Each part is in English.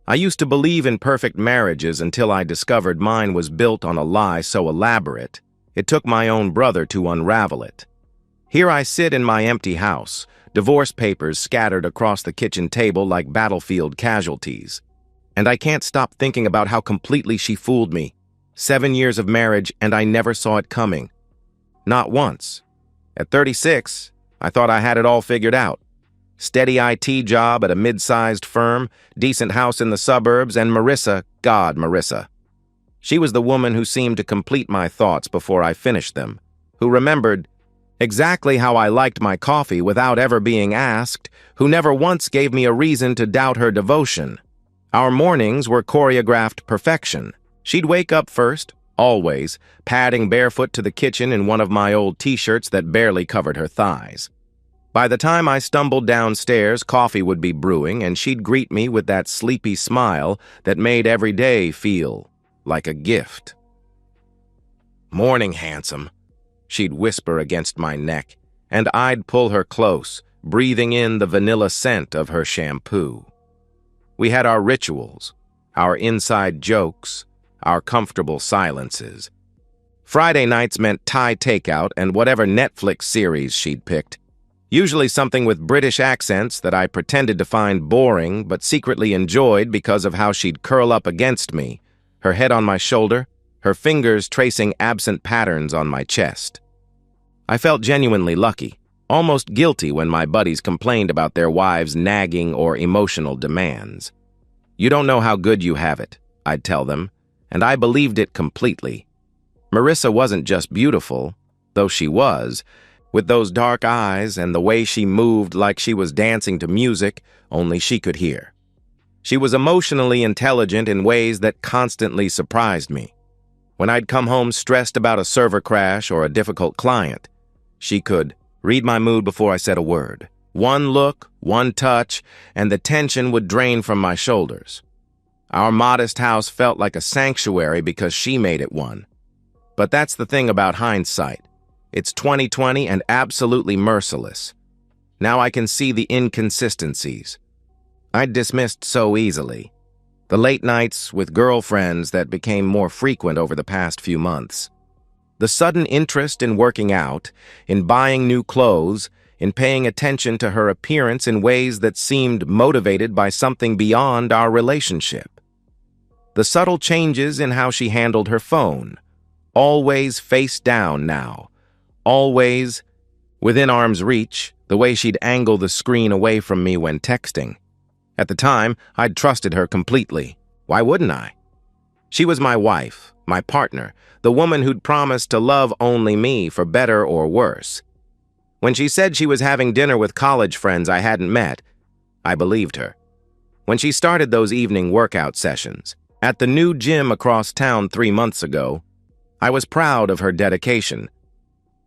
I used to believe in perfect marriages until I discovered mine was built on a lie so elaborate, it took my own brother to unravel it. Here I sit in my empty house, divorce papers scattered across the kitchen table like battlefield casualties. And I can't stop thinking about how completely she fooled me. 7 years of marriage and I never saw it coming. Not once. At 36, I thought I had it all figured out. Steady IT job at a mid-sized firm, decent house in the suburbs, and Marissa. She was the woman who seemed to complete my thoughts before I finished them, who remembered exactly how I liked my coffee without ever being asked, who never once gave me a reason to doubt her devotion. Our mornings were choreographed perfection. She'd wake up first, always, padding barefoot to the kitchen in one of my old t-shirts that barely covered her thighs. By the time I stumbled downstairs, coffee would be brewing, and she'd greet me with that sleepy smile that made every day feel like a gift. "Morning, handsome," she'd whisper against my neck, and I'd pull her close, breathing in the vanilla scent of her shampoo. We had our rituals, our inside jokes, our comfortable silences. Friday nights meant Thai takeout and whatever Netflix series she'd picked, usually something with British accents that I pretended to find boring but secretly enjoyed because of how she'd curl up against me, her head on my shoulder, her fingers tracing absent patterns on my chest. I felt genuinely lucky, almost guilty when my buddies complained about their wives' nagging or emotional demands. "You don't know how good you have it," I'd tell them, and I believed it completely. Marissa wasn't just beautiful, though she was, with those dark eyes and the way she moved like she was dancing to music only she could hear. She was emotionally intelligent in ways that constantly surprised me. When I'd come home stressed about a server crash or a difficult client, she could read my mood before I said a word. One look, one touch, and the tension would drain from my shoulders. Our modest house felt like a sanctuary because she made it one. But that's the thing about hindsight. It's 2020 and absolutely merciless. Now I can see the inconsistencies I'd dismissed so easily. The late nights with girlfriends that became more frequent over the past few months. The sudden interest in working out, in buying new clothes, in paying attention to her appearance in ways that seemed motivated by something beyond our relationship. The subtle changes in how she handled her phone, always face down now, always within arm's reach, the way she'd angle the screen away from me when texting. At the time, I'd trusted her completely. Why wouldn't I? She was my wife, my partner, the woman who'd promised to love only me for better or worse. When she said she was having dinner with college friends I hadn't met, I believed her. When she started those evening workout sessions, at the new gym across town 3 months ago, I was proud of her dedication.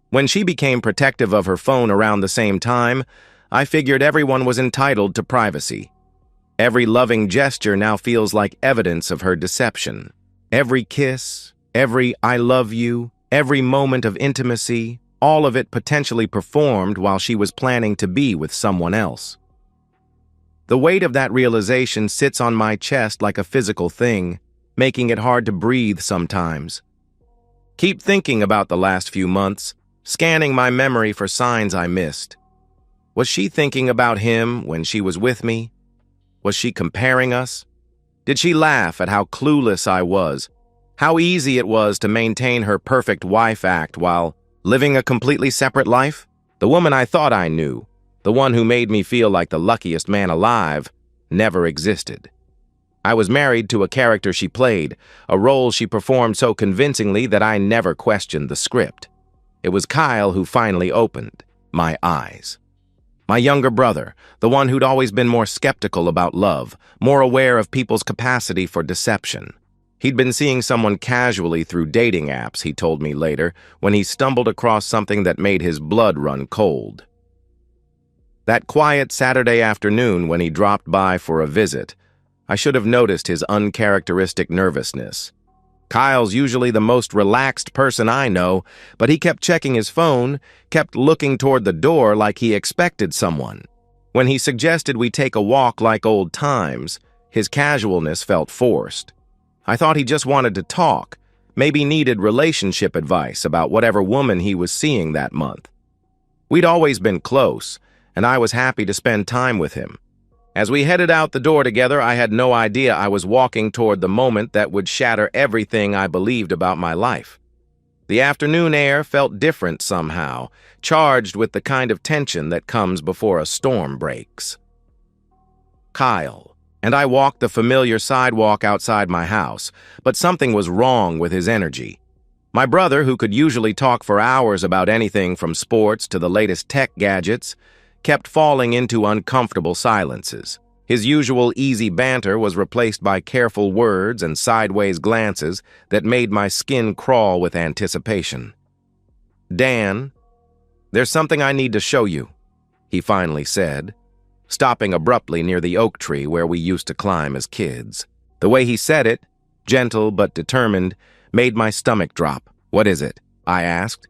When she became protective of her phone around the same time, I figured everyone was entitled to privacy. Every loving gesture now feels like evidence of her deception. Every kiss, every "I love you," every moment of intimacy, all of it potentially performed while she was planning to be with someone else. The weight of that realization sits on my chest like a physical thing, making it hard to breathe sometimes. Keep thinking about the last few months, scanning my memory for signs I missed. Was she thinking about him when she was with me? Was she comparing us? Did she laugh at how clueless I was? How easy it was to maintain her perfect wife act while living a completely separate life? The woman I thought I knew, the one who made me feel like the luckiest man alive, never existed. I was married to a character she played, a role she performed so convincingly that I never questioned the script. It was Kyle who finally opened my eyes. My younger brother, the one who'd always been more skeptical about love, more aware of people's capacity for deception. He'd been seeing someone casually through dating apps, he told me later, when he stumbled across something that made his blood run cold. That quiet Saturday afternoon when he dropped by for a visit, I should have noticed his uncharacteristic nervousness. Kyle's usually the most relaxed person I know, but he kept checking his phone, kept looking toward the door like he expected someone. When he suggested we take a walk like old times, His casualness felt forced. I thought he just wanted to talk, maybe needed relationship advice about whatever woman he was seeing that month. We'd always been close, and I was happy to spend time with him. As we headed out the door together, I had no idea I was walking toward the moment that would shatter everything I believed about my life. The afternoon air felt different somehow, charged with the kind of tension that comes before a storm breaks. Kyle and I walked the familiar sidewalk outside my house, but something was wrong with his energy. My brother, who could usually talk for hours about anything from sports to the latest tech gadgets, kept falling into uncomfortable silences. His usual easy banter was replaced by careful words and sideways glances that made my skin crawl with anticipation. "Dan, there's something I need to show you," he finally said, stopping abruptly near the oak tree where we used to climb as kids. The way he said it, gentle but determined, made my stomach drop. "What is it?" I asked,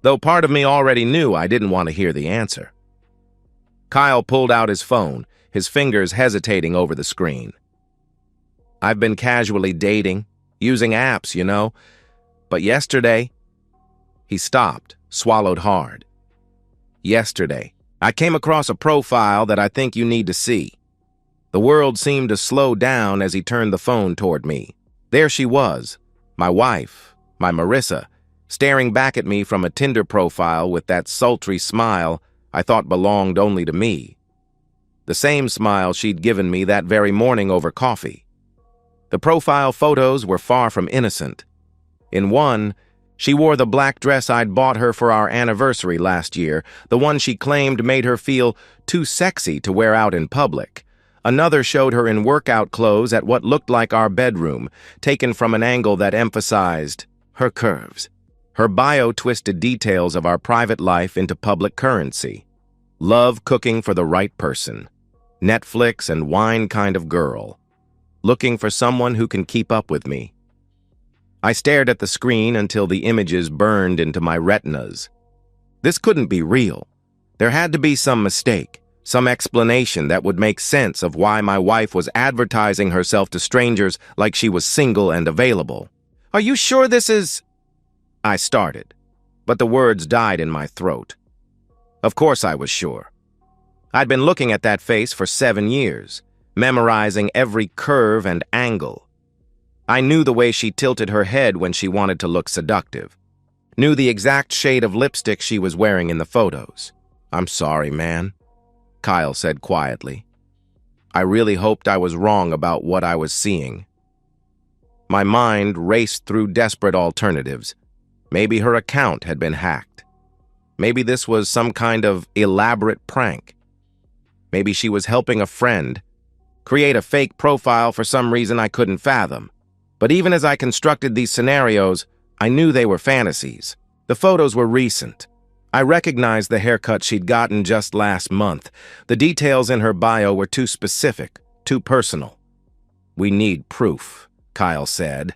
though part of me already knew I didn't want to hear the answer. Kyle pulled out his phone, his fingers hesitating over the screen. "I've been casually dating, using apps, you know, but yesterday..." He stopped, swallowed hard. "Yesterday, I came across a profile that I think you need to see." The world seemed to slow down as he turned the phone toward me. There she was, my wife, my Marissa, staring back at me from a Tinder profile with that sultry smile I thought belonged only to me. The same smile she'd given me that very morning over coffee. The profile photos were far from innocent. In one, she wore the black dress I'd bought her for our anniversary last year, the one she claimed made her feel too sexy to wear out in public. Another showed her in workout clothes at what looked like our bedroom, taken from an angle that emphasized her curves. Her bio twisted details of our private life into public currency. Love cooking for the right person. Netflix and wine kind of girl. Looking for someone who can keep up with me. I stared at the screen until the images burned into my retinas. This couldn't be real. There had to be some mistake, some explanation that would make sense of why my wife was advertising herself to strangers like she was single and available. "Are you sure this is..." I started, but the words died in my throat. Of course I was sure. I'd been looking at that face for 7 years, memorizing every curve and angle. I knew the way she tilted her head when she wanted to look seductive. Knew the exact shade of lipstick she was wearing in the photos. "I'm sorry, man," Kyle said quietly. I really hoped I was wrong about what I was seeing. My mind raced through desperate alternatives. Maybe her account had been hacked. Maybe this was some kind of elaborate prank. Maybe she was helping a friend create a fake profile for some reason I couldn't fathom. But even as I constructed these scenarios, I knew they were fantasies. The photos were recent. I recognized the haircut she'd gotten just last month. The details in her bio were too specific, too personal. "We need proof," Kyle said,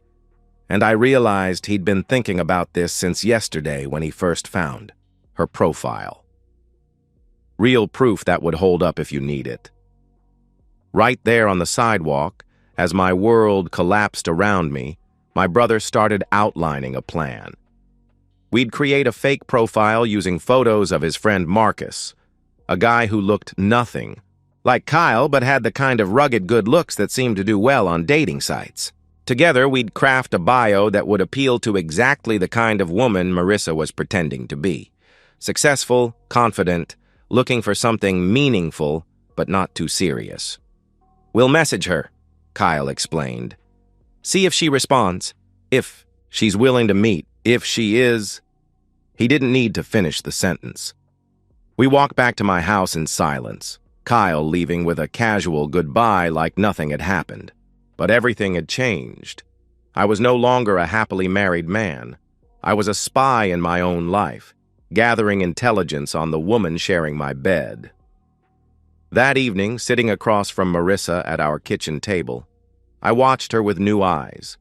and I realized he'd been thinking about this since yesterday when he first found her profile. Real proof that would hold up if you need it. Right there on the sidewalk, as my world collapsed around me, my brother started outlining a plan. We'd create a fake profile using photos of his friend Marcus, a guy who looked nothing like Kyle but had the kind of rugged good looks that seemed to do well on dating sites. Together, we'd craft a bio that would appeal to exactly the kind of woman Marissa was pretending to be. Successful, confident, looking for something meaningful, but not too serious. "We'll message her," Kyle explained. "See if she responds. If she's willing to meet. If she is..." He didn't need to finish the sentence. We walked back to my house in silence, Kyle leaving with a casual goodbye like nothing had happened. But everything had changed. I was no longer a happily married man. I was a spy in my own life, gathering intelligence on the woman sharing my bed. That evening, sitting across from Marissa at our kitchen table, I watched her with new eyes.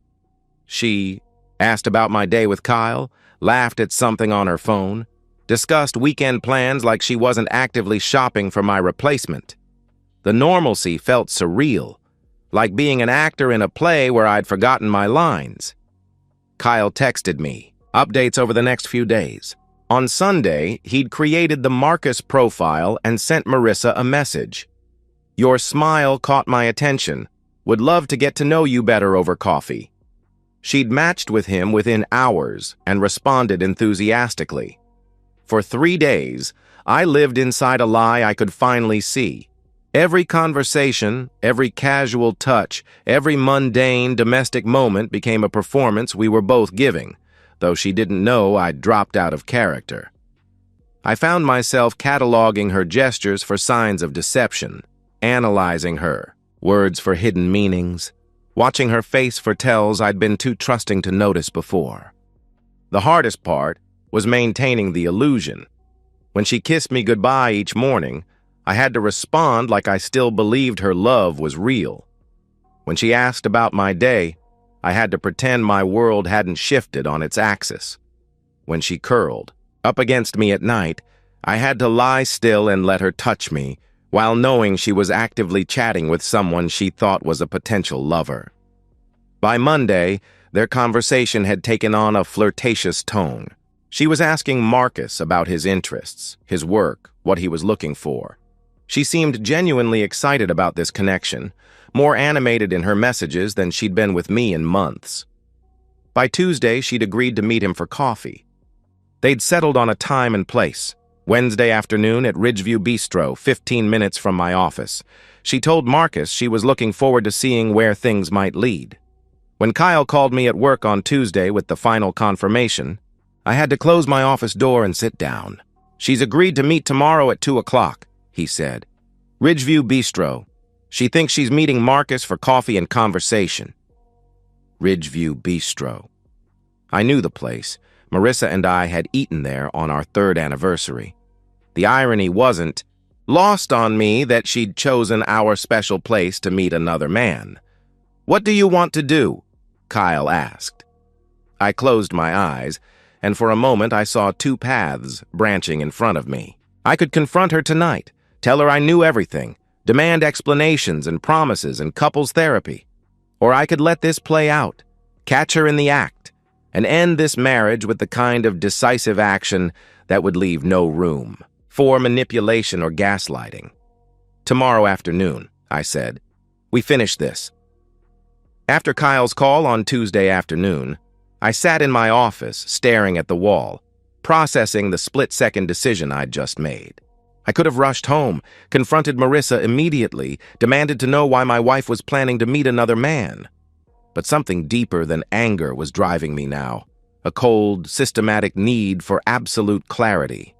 She asked about my day with Kyle, laughed at something on her phone, discussed weekend plans like she wasn't actively shopping for my replacement. The normalcy felt surreal, like being an actor in a play where I'd forgotten my lines. Kyle texted me, updates over the next few days. On Sunday, he'd created the Marcus profile and sent Marissa a message. Your smile caught my attention. Would love to get to know you better over coffee. She'd matched with him within hours and responded enthusiastically. For 3 days, I lived inside a lie I could finally see. Every conversation, every casual touch, every mundane domestic moment became a performance we were both giving, though she didn't know I'd dropped out of character. I found myself cataloging her gestures for signs of deception, analyzing her, words for hidden meanings, watching her face for tells I'd been too trusting to notice before. The hardest part was maintaining the illusion. When she kissed me goodbye each morning, I had to respond like I still believed her love was real. When she asked about my day, I had to pretend my world hadn't shifted on its axis. When she curled up against me at night, I had to lie still and let her touch me, while knowing she was actively chatting with someone she thought was a potential lover. By Monday, their conversation had taken on a flirtatious tone. She was asking Marcus about his interests, his work, what he was looking for. She seemed genuinely excited about this connection, more animated in her messages than she'd been with me in months. By Tuesday, she'd agreed to meet him for coffee. They'd settled on a time and place. Wednesday afternoon at Ridgeview Bistro, 15 minutes from my office. She told Marcus she was looking forward to seeing where things might lead. When Kyle called me at work on Tuesday with the final confirmation, I had to close my office door and sit down. She's agreed to meet tomorrow at 2 o'clock, he said. Ridgeview Bistro. She thinks she's meeting Marcus for coffee and conversation. Ridgeview Bistro. I knew the place. Marissa and I had eaten there on our 3rd anniversary. The irony wasn't lost on me that she'd chosen our special place to meet another man. What do you want to do? Kyle asked. I closed my eyes, and for a moment I saw 2 paths branching in front of me. I could confront her tonight, tell her I knew everything, demand explanations and promises and couples therapy. Or I could let this play out, catch her in the act, and end this marriage with the kind of decisive action that would leave no room for manipulation or gaslighting. Tomorrow afternoon, I said. We finish this. After Kyle's call on Tuesday afternoon, I sat in my office staring at the wall, processing the split-second decision I'd just made. I could have rushed home, confronted Marissa immediately, demanded to know why my wife was planning to meet another man. But something deeper than anger was driving me now, a cold, systematic need for absolute clarity.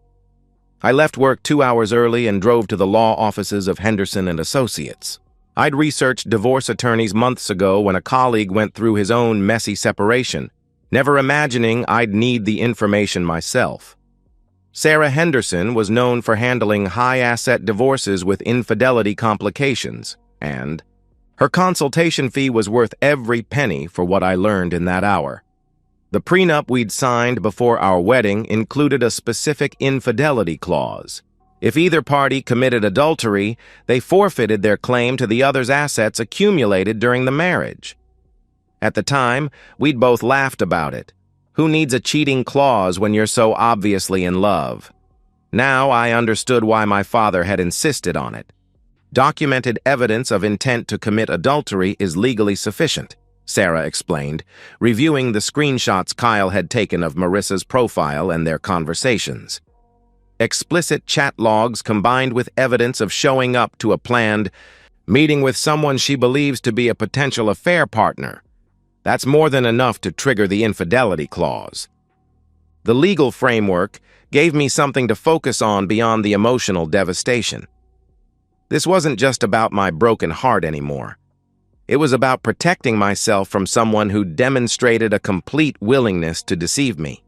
I left work 2 hours early and drove to the law offices of Henderson and Associates. I'd researched divorce attorneys months ago when a colleague went through his own messy separation, never imagining I'd need the information myself. Sarah Henderson was known for handling high-asset divorces with infidelity complications, and her consultation fee was worth every penny for what I learned in that hour. The prenup we'd signed before our wedding included a specific infidelity clause. If either party committed adultery, they forfeited their claim to the other's assets accumulated during the marriage. At the time, we'd both laughed about it. Who needs a cheating clause when you're so obviously in love? Now I understood why my father had insisted on it. Documented evidence of intent to commit adultery is legally sufficient, Sarah explained, reviewing the screenshots Kyle had taken of Marissa's profile and their conversations. Explicit chat logs combined with evidence of showing up to a planned meeting with someone she believes to be a potential affair partner. That's more than enough to trigger the infidelity clause. The legal framework gave me something to focus on beyond the emotional devastation. This wasn't just about my broken heart anymore. It was about protecting myself from someone who demonstrated a complete willingness to deceive me.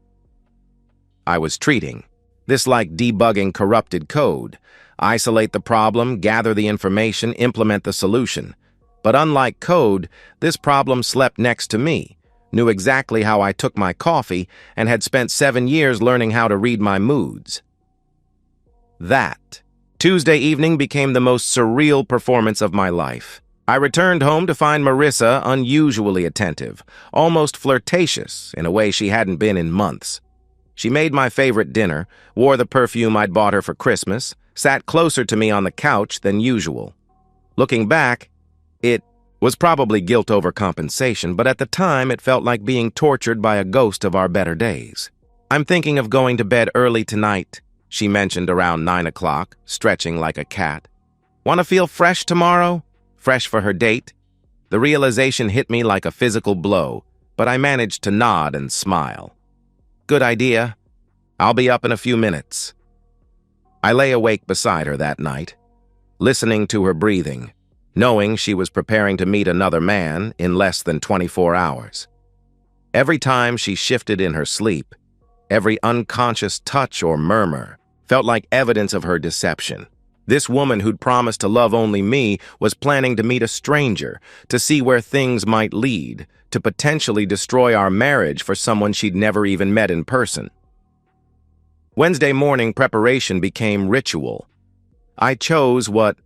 I was treating this like debugging corrupted code. Isolate the problem, gather the information, implement the solution. But unlike code, this problem slept next to me, knew exactly how I took my coffee, and had spent 7 years learning how to read my moods. That Tuesday evening became the most surreal performance of my life. I returned home to find Marissa unusually attentive, almost flirtatious in a way she hadn't been in months. She made my favorite dinner, wore the perfume I'd bought her for Christmas, sat closer to me on the couch than usual. Looking back, it was probably guilt overcompensation, but at the time it felt like being tortured by a ghost of our better days. "I'm thinking of going to bed early tonight," she mentioned around 9 o'clock, stretching like a cat. "Want to feel fresh tomorrow?" Fresh for her date? The realization hit me like a physical blow, but I managed to nod and smile. "Good idea. I'll be up in a few minutes." I lay awake beside her that night, listening to her breathing, knowing she was preparing to meet another man in less than 24 hours. Every time she shifted in her sleep, every unconscious touch or murmur felt like evidence of her deception. This woman who'd promised to love only me was planning to meet a stranger, to see where things might lead, to potentially destroy our marriage for someone she'd never even met in person. Wednesday morning preparation became ritual. I chose what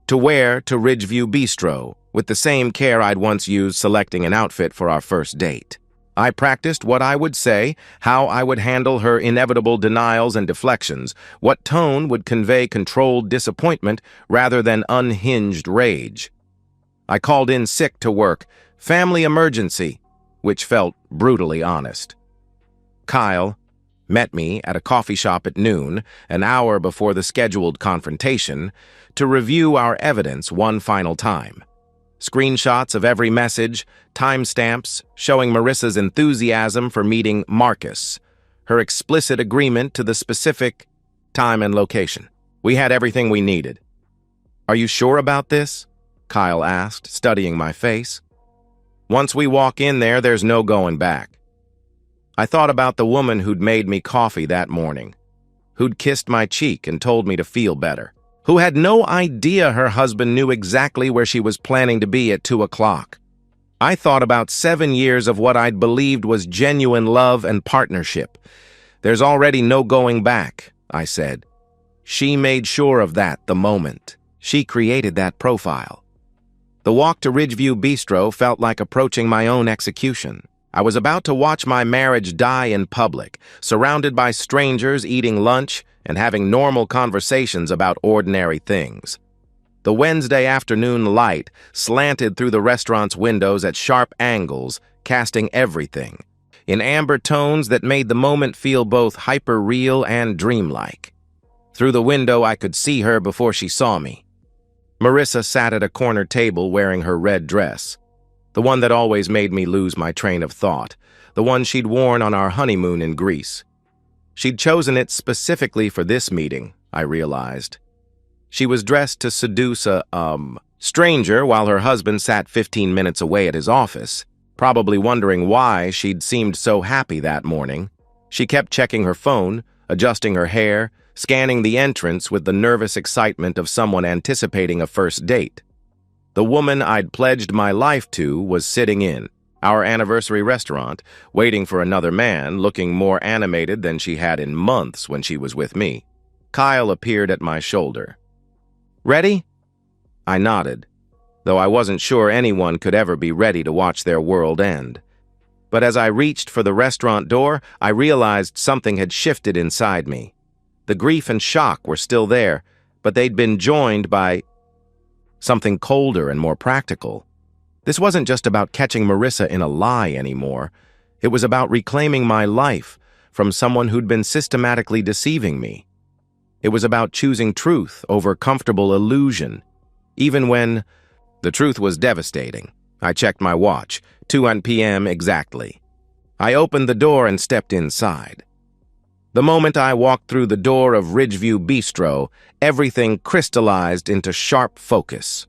to wear to Ridgeview Bistro, with the same care I'd once used selecting an outfit for our first date. I practiced what I would say, how I would handle her inevitable denials and deflections, what tone would convey controlled disappointment rather than unhinged rage. I called in sick to work, family emergency, which felt brutally honest. Kyle met me at a coffee shop at noon, an hour before the scheduled confrontation, to review our evidence one final time. Screenshots of every message, timestamps showing Marissa's enthusiasm for meeting Marcus, her explicit agreement to the specific time and location. We had everything we needed. "Are you sure about this?" Kyle asked, studying my face. "Once we walk in there, there's no going back." I thought about the woman who'd made me coffee that morning, who'd kissed my cheek and told me to feel better, who had no idea her husband knew exactly where she was planning to be at 2 o'clock. I thought about 7 years of what I'd believed was genuine love and partnership. "There's already no going back," I said. She made sure of that the moment. She created that profile. The walk to Ridgeview Bistro felt like approaching my own execution. I was about to watch my marriage die in public, surrounded by strangers eating lunch and having normal conversations about ordinary things. The Wednesday afternoon light slanted through the restaurant's windows at sharp angles, casting everything in amber tones that made the moment feel both hyper-real and dreamlike. Through the window, I could see her before she saw me. Marissa sat at a corner table wearing her red dress, the one that always made me lose my train of thought, the one she'd worn on our honeymoon in Greece. She'd chosen it specifically for this meeting, I realized. She was dressed to seduce a, stranger while her husband sat 15 minutes away at his office, probably wondering why she'd seemed so happy that morning. She kept checking her phone, adjusting her hair, scanning the entrance with the nervous excitement of someone anticipating a first date. The woman I'd pledged my life to was sitting in our anniversary restaurant, waiting for another man, looking more animated than she had in months when she was with me. Kyle appeared at my shoulder. "Ready?" I nodded, though I wasn't sure anyone could ever be ready to watch their world end. But as I reached for the restaurant door, I realized something had shifted inside me. The grief and shock were still there, but they'd been joined by something colder and more practical. This wasn't just about catching Marissa in a lie anymore. It was about reclaiming my life from someone who'd been systematically deceiving me. It was about choosing truth over comfortable illusion, even when the truth was devastating. I checked my watch, 2 p.m. exactly. I opened the door and stepped inside. The moment I walked through the door of Ridgeview Bistro, everything crystallized into sharp focus.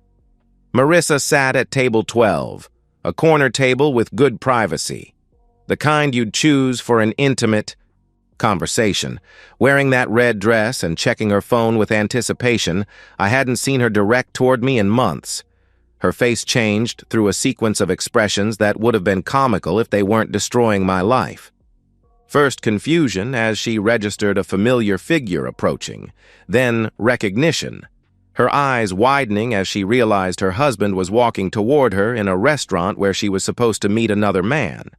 Marissa sat at table 12, a corner table with good privacy, the kind you'd choose for an intimate conversation. Wearing that red dress and checking her phone with anticipation, I hadn't seen her direct toward me in months. Her face changed through a sequence of expressions that would have been comical if they weren't destroying my life. First confusion as she registered a familiar figure approaching, then recognition. her eyes widening as she realized her husband was walking toward her in a restaurant where she was supposed to meet another man.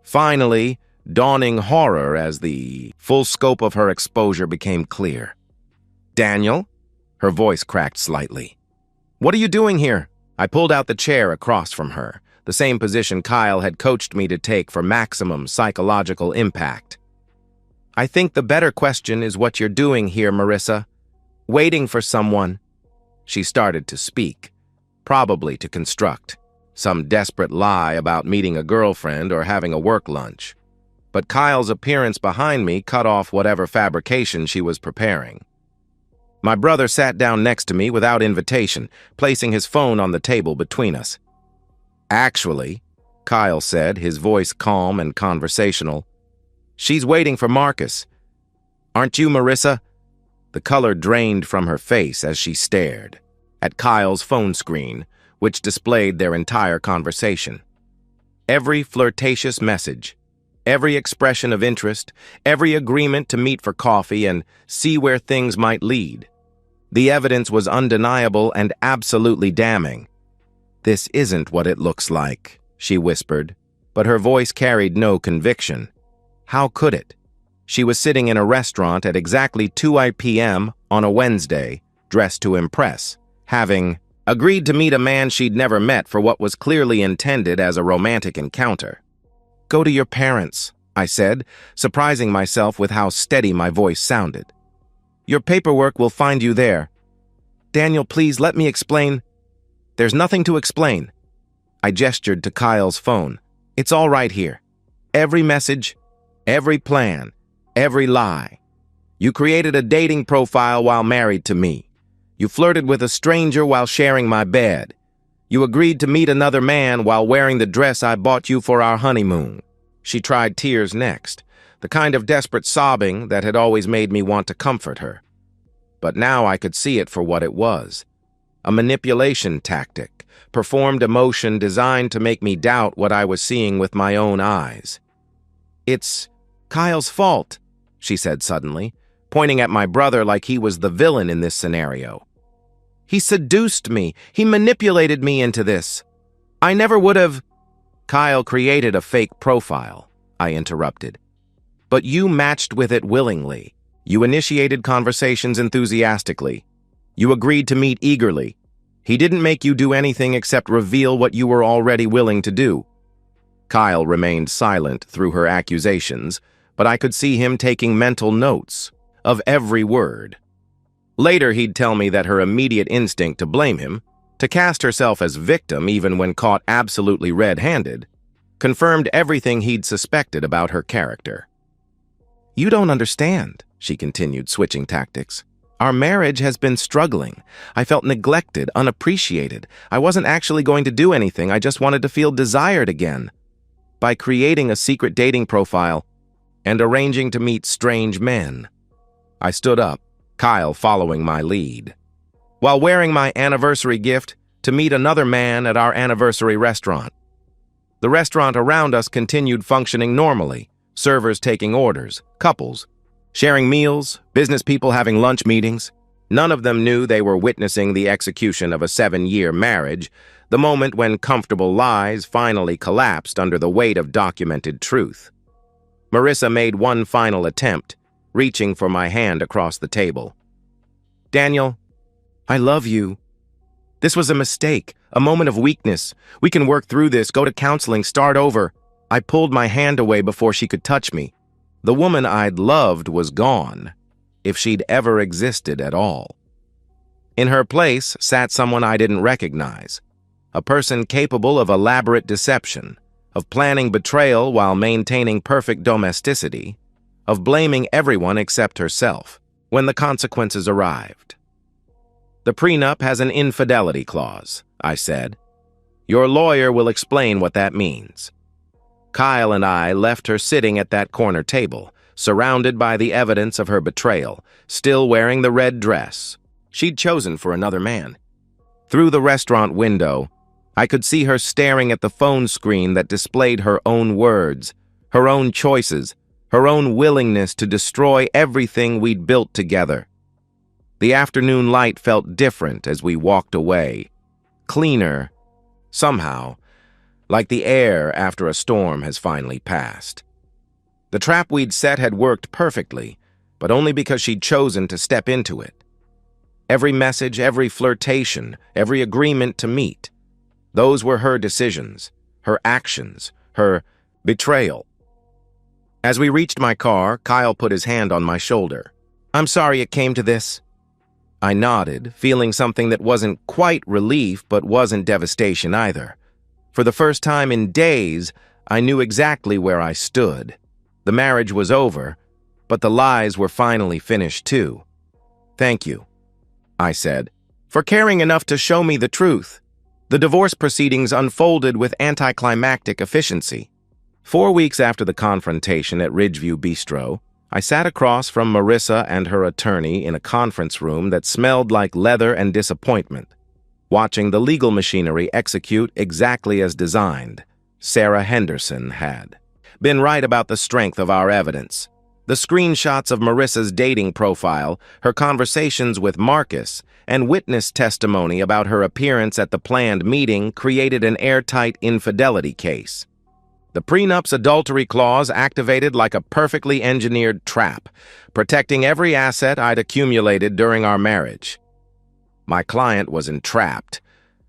Finally, dawning horror as the full scope of her exposure became clear. "Daniel?" Her voice cracked slightly. "What are you doing here?" I pulled out the chair across from her, the same position Kyle had coached me to take for maximum psychological impact. "I think the better question is what you're doing here, Marissa. Waiting for someone." She started to speak, probably to construct some desperate lie about meeting a girlfriend or having a work lunch. But Kyle's appearance behind me cut off whatever fabrication she was preparing. My brother sat down next to me without invitation, placing his phone on the table between us. "Actually," Kyle said, his voice calm and conversational, "she's waiting for Marcus. Aren't you, Marissa?" The color drained from her face as she stared at Kyle's phone screen, which displayed their entire conversation. Every flirtatious message, every expression of interest, every agreement to meet for coffee and see where things might lead. The evidence was undeniable and absolutely damning. "This isn't what it looks like," she whispered, but her voice carried no conviction. How could it? She was sitting in a restaurant at exactly 2 p.m. on a Wednesday, dressed to impress, having agreed to meet a man she'd never met for what was clearly intended as a romantic encounter. "Go to your parents," I said, surprising myself with how steady my voice sounded. "Your paperwork will find you there." "Daniel, please let me explain." "There's nothing to explain." I gestured to Kyle's phone. "It's all right here. Every message, every plan, every lie. You created a dating profile while married to me. You flirted with a stranger while sharing my bed. You agreed to meet another man while wearing the dress I bought you for our honeymoon." She tried tears next, the kind of desperate sobbing that had always made me want to comfort her. But now I could see it for what it was. A manipulation tactic, performed emotion designed to make me doubt what I was seeing with my own eyes. "It's Kyle's fault," she said suddenly, pointing at my brother like he was the villain in this scenario. "He seduced me. He manipulated me into this. I never would have—" "Kyle created a fake profile," I interrupted. "But you matched with it willingly. You initiated conversations enthusiastically. You agreed to meet eagerly. He didn't make you do anything except reveal what you were already willing to do." Kyle remained silent through her accusations, but I could see him taking mental notes of every word. Later, he'd tell me that her immediate instinct to blame him, to cast herself as victim even when caught absolutely red-handed, confirmed everything he'd suspected about her character. "You don't understand," she continued, switching tactics. "Our marriage has been struggling. I felt neglected, unappreciated. I wasn't actually going to do anything. I just wanted to feel desired again. By creating a secret dating profile and arranging to meet strange men." I stood up, Kyle following my lead. "While wearing my anniversary gift to meet another man at our anniversary restaurant." The restaurant around us continued functioning normally, servers taking orders, couples sharing meals, business people having lunch meetings. None of them knew they were witnessing the execution of a 7-year marriage, the moment when comfortable lies finally collapsed under the weight of documented truth. Marissa made one final attempt, reaching for my hand across the table. "Daniel, I love you. This was a mistake, a moment of weakness. We can work through this, go to counseling, start over." I pulled my hand away before she could touch me. The woman I'd loved was gone, if she'd ever existed at all. In her place sat someone I didn't recognize, a person capable of elaborate deception, of planning betrayal while maintaining perfect domesticity, of blaming everyone except herself when the consequences arrived. "The prenup has an infidelity clause," I said. "Your lawyer will explain what that means." Kyle and I left her sitting at that corner table, surrounded by the evidence of her betrayal, still wearing the red dress she'd chosen for another man. Through the restaurant window, I could see her staring at the phone screen that displayed her own words, her own choices, her own willingness to destroy everything we'd built together. The afternoon light felt different as we walked away. Cleaner, somehow, like the air after a storm has finally passed. The trap we'd set had worked perfectly, but only because she'd chosen to step into it. Every message, every flirtation, every agreement to meet, those were her decisions, her actions, her betrayal. As we reached my car, Kyle put his hand on my shoulder. "I'm sorry it came to this." I nodded, feeling something that wasn't quite relief but wasn't devastation either. For the first time in days, I knew exactly where I stood. The marriage was over, but the lies were finally finished too. "Thank you," I said, "for caring enough to show me the truth." The divorce proceedings unfolded with anticlimactic efficiency. 4 weeks after the confrontation at Ridgeview Bistro, I sat across from Marissa and her attorney in a conference room that smelled like leather and disappointment, watching the legal machinery execute exactly as designed. Sarah Henderson had been right about the strength of our evidence. The screenshots of Marissa's dating profile, her conversations with Marcus, and witness testimony about her appearance at the planned meeting created an airtight infidelity case. The prenup's adultery clause activated like a perfectly engineered trap, protecting every asset I'd accumulated during our marriage. My client was entrapped.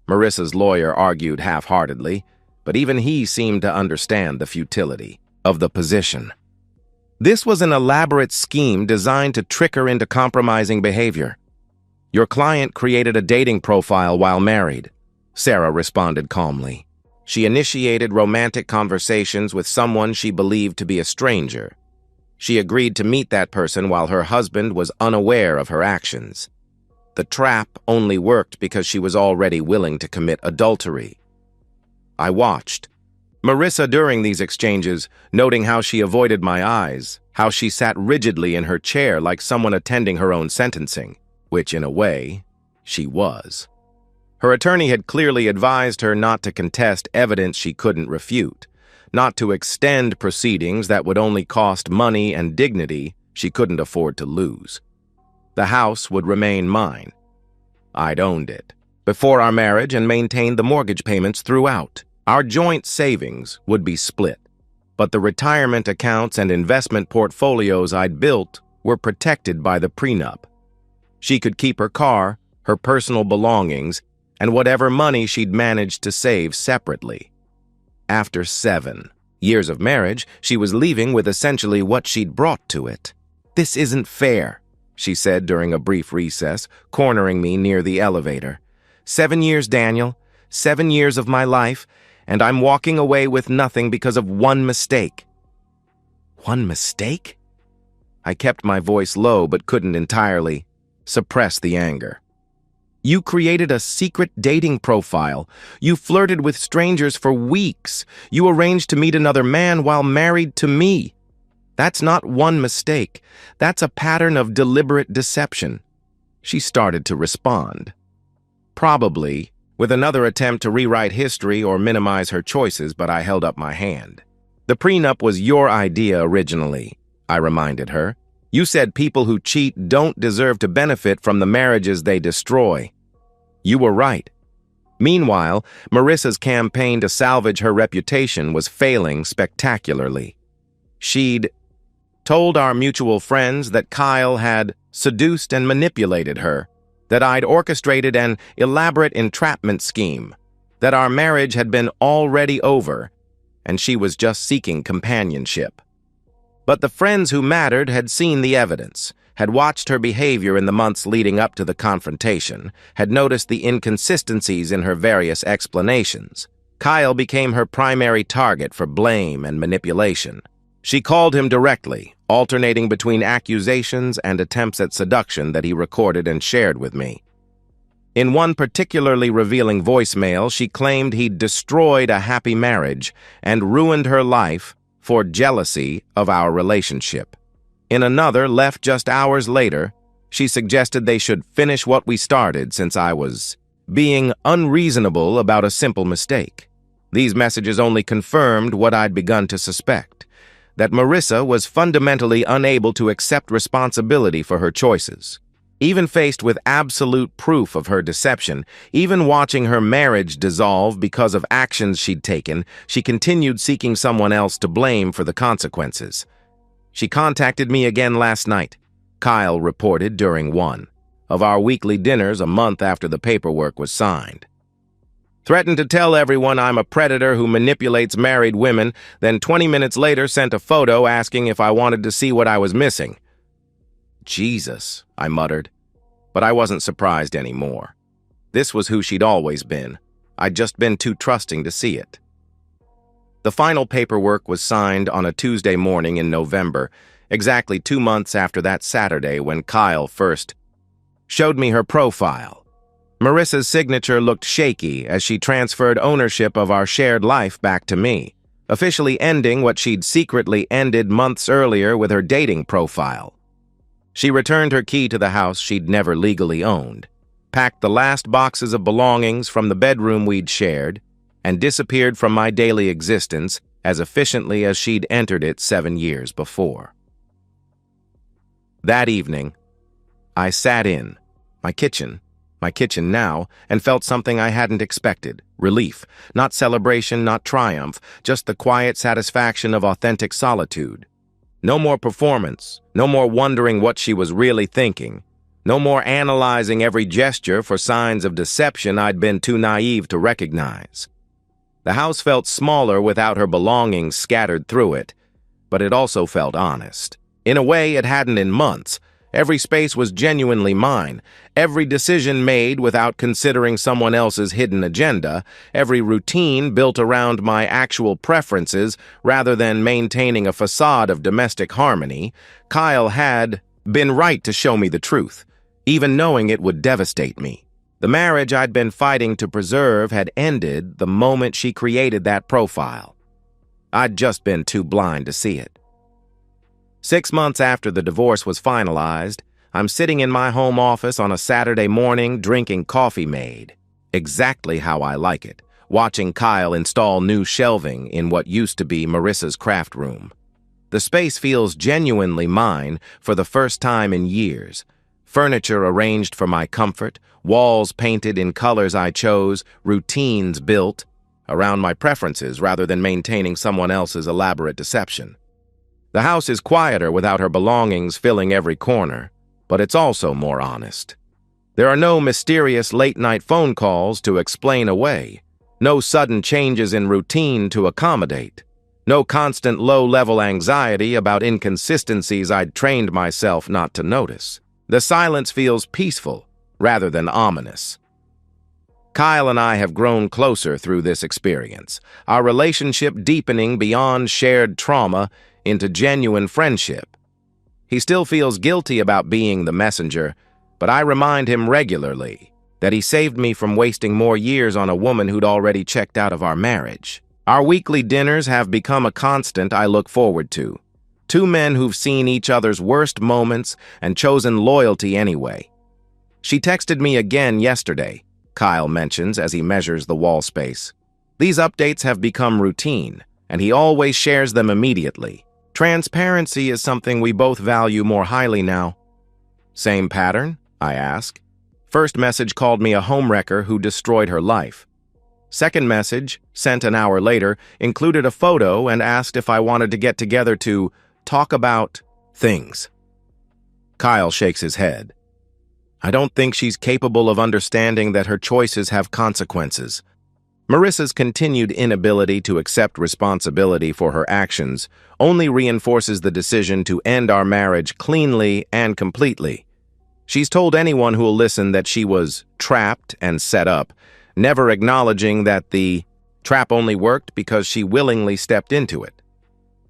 Marissa's lawyer argued half-heartedly, but even he seemed to understand the futility of the position. This was an elaborate scheme designed to trick her into compromising behavior. "Your client created a dating profile while married," Sarah responded calmly. "She initiated romantic conversations with someone she believed to be a stranger. She agreed to meet that person while her husband was unaware of her actions. The trap only worked because she was already willing to commit adultery." I watched Marissa during these exchanges, noting how she avoided my eyes, how she sat rigidly in her chair like someone attending her own sentencing, which, in a way, she was. Her attorney had clearly advised her not to contest evidence she couldn't refute, not to extend proceedings that would only cost money and dignity she couldn't afford to lose. The house would remain mine. I'd owned it before our marriage and maintained the mortgage payments throughout. Our joint savings would be split, but the retirement accounts and investment portfolios I'd built were protected by the prenup. She could keep her car, her personal belongings, and whatever money she'd managed to save separately. After 7 years of marriage, she was leaving with essentially what she'd brought to it. "This isn't fair," she said during a brief recess, cornering me near the elevator. 7 years, Daniel. 7 years of my life, and I'm walking away with nothing because of one mistake. One mistake? I kept my voice low but couldn't entirely suppress the anger. "You created a secret dating profile. You flirted with strangers for weeks. You arranged to meet another man while married to me. That's not one mistake. That's a pattern of deliberate deception." She started to respond. Probably with another attempt to rewrite history or minimize her choices, but I held up my hand. "The prenup was your idea originally," I reminded her. "You said people who cheat don't deserve to benefit from the marriages they destroy." You were right. Meanwhile, Marissa's campaign to salvage her reputation was failing spectacularly. She'd told our mutual friends that Kyle had seduced and manipulated her, that I'd orchestrated an elaborate entrapment scheme, that our marriage had been already over, and she was just seeking companionship. But the friends who mattered had seen the evidence, had watched her behavior in the months leading up to the confrontation, had noticed the inconsistencies in her various explanations. Kyle became her primary target for blame and manipulation. She called him directly, alternating between accusations and attempts at seduction that he recorded and shared with me. In one particularly revealing voicemail, she claimed he'd destroyed a happy marriage and ruined her life for jealousy of our relationship. In another, left just hours later, she suggested they should finish what we started since I was being unreasonable about a simple mistake. These messages only confirmed what I'd begun to suspect, that Marissa was fundamentally unable to accept responsibility for her choices. Even faced with absolute proof of her deception, even watching her marriage dissolve because of actions she'd taken, she continued seeking someone else to blame for the consequences. She contacted me again last night, Kyle reported during one of our weekly dinners a month after the paperwork was signed. Threatened to tell everyone I'm a predator who manipulates married women, then 20 minutes later sent a photo asking if I wanted to see what I was missing. Jesus, I muttered, but I wasn't surprised anymore. This was who she'd always been. I'd just been too trusting to see it. The final paperwork was signed on a Tuesday morning in November, exactly 2 months after that Saturday when Kyle first showed me her profile. Marissa's signature looked shaky as she transferred ownership of our shared life back to me, officially ending what she'd secretly ended months earlier with her dating profile. She returned her key to the house she'd never legally owned, packed the last boxes of belongings from the bedroom we'd shared, and disappeared from my daily existence as efficiently as she'd entered it 7 years before. That evening, I sat in my kitchen now, and felt something I hadn't expected. Relief. Not celebration, not triumph, just the quiet satisfaction of authentic solitude. No more performance, no more wondering what she was really thinking, no more analyzing every gesture for signs of deception I'd been too naive to recognize. The house felt smaller without her belongings scattered through it, but it also felt honest. In a way it hadn't in months. Every space was genuinely mine, every decision made without considering someone else's hidden agenda, every routine built around my actual preferences rather than maintaining a facade of domestic harmony. Kyle had been right to show me the truth, even knowing it would devastate me. The marriage I'd been fighting to preserve had ended the moment she created that profile. I'd just been too blind to see it. 6 months after the divorce was finalized, I'm sitting in my home office on a Saturday morning drinking coffee made, exactly how I like it, watching Kyle install new shelving in what used to be Marissa's craft room. The space feels genuinely mine for the first time in years. Furniture arranged for my comfort, walls painted in colors I chose, routines built around my preferences rather than maintaining someone else's elaborate deception. The house is quieter without her belongings filling every corner, but it's also more honest. There are no mysterious late-night phone calls to explain away, no sudden changes in routine to accommodate, no constant low-level anxiety about inconsistencies I'd trained myself not to notice. The silence feels peaceful rather than ominous. Kyle and I have grown closer through this experience, our relationship deepening beyond shared trauma into genuine friendship. He still feels guilty about being the messenger, but I remind him regularly that he saved me from wasting more years on a woman who'd already checked out of our marriage. Our weekly dinners have become a constant I look forward to. Two men who've seen each other's worst moments and chosen loyalty anyway. She texted me again yesterday, Kyle mentions as he measures the wall space. These updates have become routine, and he always shares them immediately. Transparency is something we both value more highly now. Same pattern? I ask. First message called me a homewrecker who destroyed her life. Second message, sent an hour later, included a photo and asked if I wanted to get together to talk about things. Kyle shakes his head. I don't think she's capable of understanding that her choices have consequences. Marissa's continued inability to accept responsibility for her actions only reinforces the decision to end our marriage cleanly and completely. She's told anyone who'll listen that she was trapped and set up, never acknowledging that the trap only worked because she willingly stepped into it.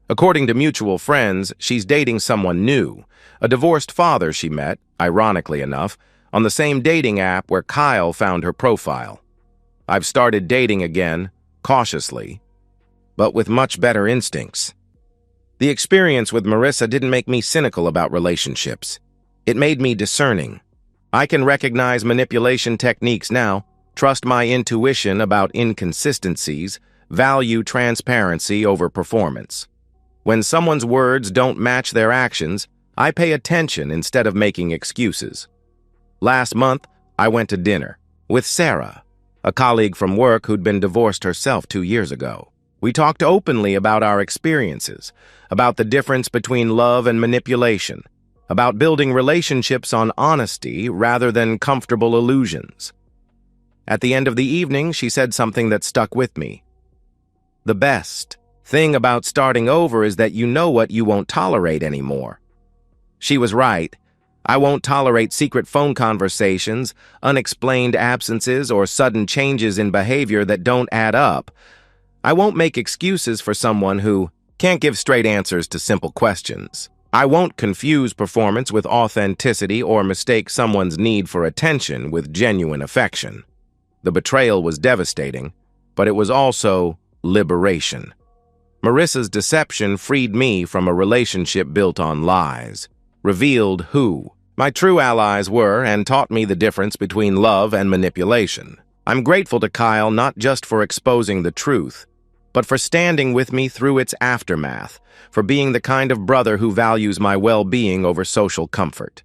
According to mutual friends, she's dating someone new, a divorced father she met, ironically enough, on the same dating app where Kyle found her profile. I've started dating again, cautiously, but with much better instincts. The experience with Marissa didn't make me cynical about relationships. It made me discerning. I can recognize manipulation techniques now, trust my intuition about inconsistencies, value transparency over performance. When someone's words don't match their actions, I pay attention instead of making excuses. Last month, I went to dinner with Sarah, a colleague from work who'd been divorced herself 2 years ago. We talked openly about our experiences, about the difference between love and manipulation, about building relationships on honesty rather than comfortable illusions. At the end of the evening, she said something that stuck with me. The best thing about starting over is that you know what you won't tolerate anymore. She was right. I won't tolerate secret phone conversations, unexplained absences, or sudden changes in behavior that don't add up. I won't make excuses for someone who can't give straight answers to simple questions. I won't confuse performance with authenticity or mistake someone's need for attention with genuine affection. The betrayal was devastating, but it was also liberation. Marissa's deception freed me from a relationship built on lies, revealed who my true allies were, and taught me the difference between love and manipulation. I'm grateful to Kyle not just for exposing the truth, but for standing with me through its aftermath, for being the kind of brother who values my well-being over social comfort.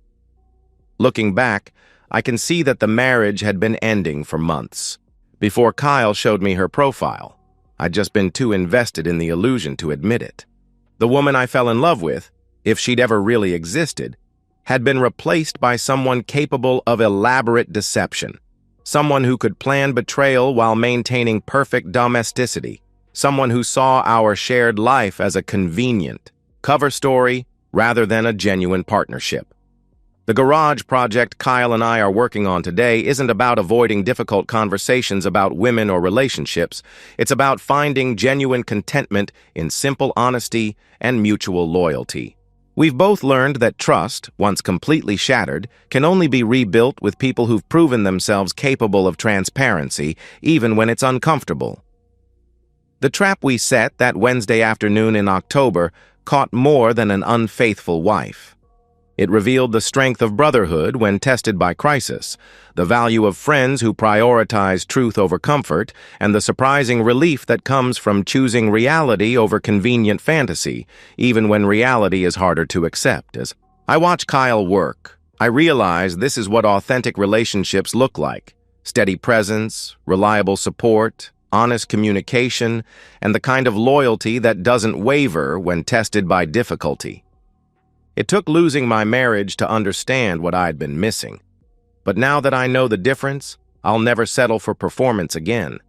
Looking back, I can see that the marriage had been ending for months. Before Kyle showed me her profile, I'd just been too invested in the illusion to admit it. The woman I fell in love with, if she'd ever really existed, had been replaced by someone capable of elaborate deception, someone who could plan betrayal while maintaining perfect domesticity, someone who saw our shared life as a convenient cover story rather than a genuine partnership. The garage project Kyle and I are working on today isn't about avoiding difficult conversations about women or relationships. It's about finding genuine contentment in simple honesty and mutual loyalty. We've both learned that trust, once completely shattered, can only be rebuilt with people who've proven themselves capable of transparency, even when it's uncomfortable. The trap we set that Wednesday afternoon in October caught more than an unfaithful wife. It revealed the strength of brotherhood when tested by crisis, the value of friends who prioritize truth over comfort, and the surprising relief that comes from choosing reality over convenient fantasy, even when reality is harder to accept. As I watch Kyle work, I realize this is what authentic relationships look like: steady presence, reliable support, honest communication, and the kind of loyalty that doesn't waver when tested by difficulty. It took losing my marriage to understand what I'd been missing. But now that I know the difference, I'll never settle for performance again.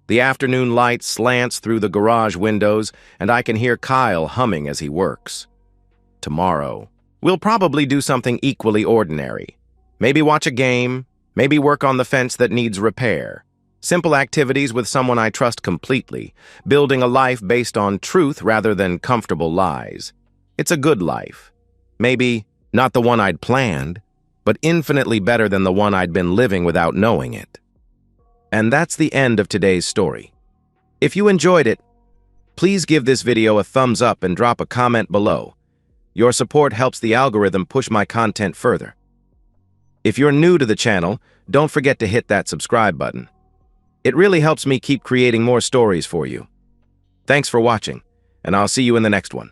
The afternoon light slants through the garage windows, and I can hear Kyle humming as he works. Tomorrow, we'll probably do something equally ordinary. Maybe watch a game, maybe work on the fence that needs repair. Simple activities with someone I trust completely, building a life based on truth rather than comfortable lies. It's a good life. Maybe not the one I'd planned, but infinitely better than the one I'd been living without knowing it. And that's the end of today's story. If you enjoyed it, please give this video a thumbs up and drop a comment below. Your support helps the algorithm push my content further. If you're new to the channel, don't forget to hit that subscribe button. It really helps me keep creating more stories for you. Thanks for watching, and I'll see you in the next one.